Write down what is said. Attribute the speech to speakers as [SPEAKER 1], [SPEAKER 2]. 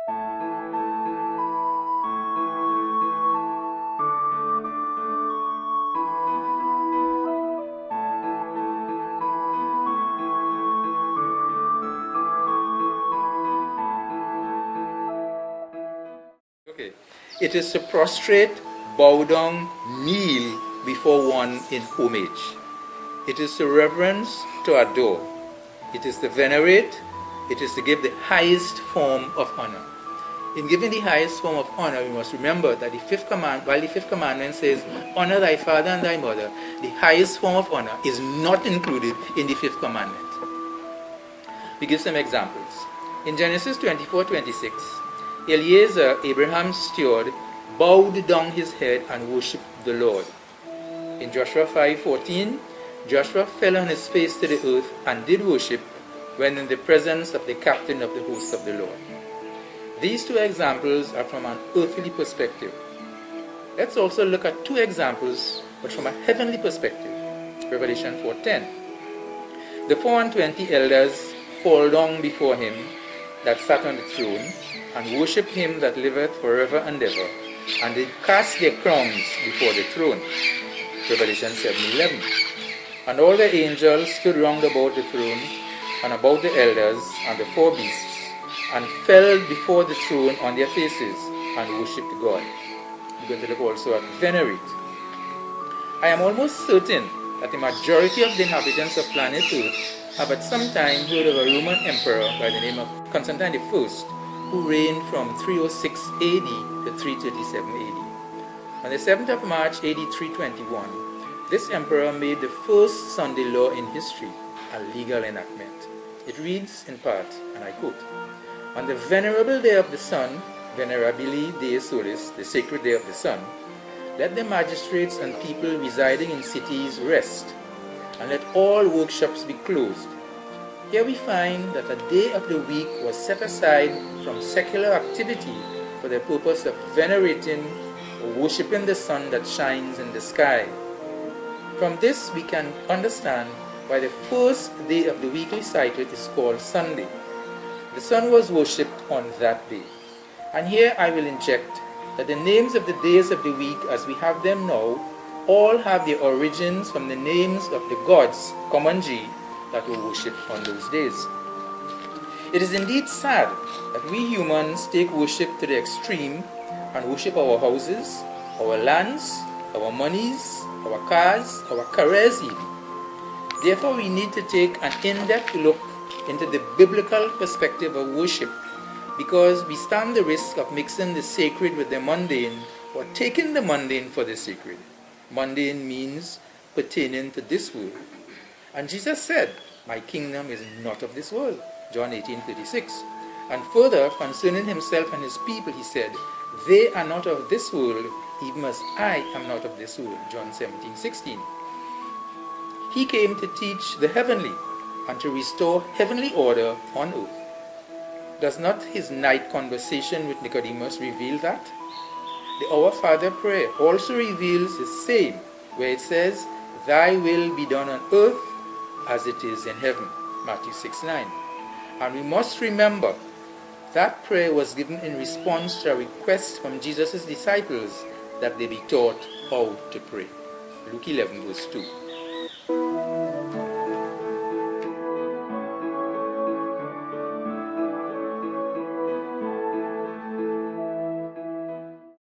[SPEAKER 1] Okay. It is to prostrate, bow down, kneel before one in homage. It is to reverence, to adore. It is to venerate. It is to give the highest form of honor. In giving the highest form of honor, we must remember that while the fifth commandment says, honor thy father and thy mother, the highest form of honor is not included in the fifth commandment. We give some examples. In Genesis 24:26, Eliezer, Abraham's steward, bowed down his head and worshipped the Lord. In Joshua 5:14, Joshua fell on his face to the earth and did worship when in the presence of the captain of the hosts of the Lord. These two examples are from an earthly perspective. Let's also look at two examples, but from a heavenly perspective. Revelation 4:10. The 420 elders fall down before him that sat on the throne, and worship him that liveth forever and ever, and they cast their crowns before the throne. Revelation 7:11. And all the angels stood round about the throne, and about the elders and the four beasts, and fell before the throne on their faces, and worshipped God. We're going to look also at venerate. I am almost certain that the majority of the inhabitants of planet Earth have at some time heard of a Roman emperor by the name of Constantine I, who reigned from 306 AD to 337 AD. On the 7th of March AD 321, this emperor made the first Sunday law in history a legal enactment. It reads in part, and I quote, "On the venerable day of the sun, Venerabili Dei Solis, the sacred day of the sun, let the magistrates and people residing in cities rest, and let all workshops be closed." Here we find that a day of the week was set aside from secular activity for the purpose of venerating or worshipping the sun that shines in the sky. From this we can understand why the first day of the weekly cycle is called Sunday. The sun was worshipped on that day. And here I will inject that the names of the days of the week as we have them now all have their origins from the names of the gods, common G, that were worshipped on those days. It is indeed sad that we humans take worship to the extreme and worship our houses, our lands, our monies, our cars, our careers even. Therefore, we need to take an in-depth look into the biblical perspective of worship, because we stand the risk of mixing the sacred with the mundane, or taking the mundane for the sacred. Mundane means pertaining to this world. And Jesus said, "My kingdom is not of this world," John 18:36. And further, concerning himself and his people, he said, "They are not of this world, even as I am not of this world," John 17:16. He came to teach the heavenly and to restore heavenly order on earth. Does not his night conversation with Nicodemus reveal that? The Our Father prayer also reveals the same, where it says, "Thy will be done on earth as it is in heaven," Matthew 6:9. And we must remember that prayer was given in response to a request from Jesus' disciples that they be taught how to pray. Luke 11 verse 2.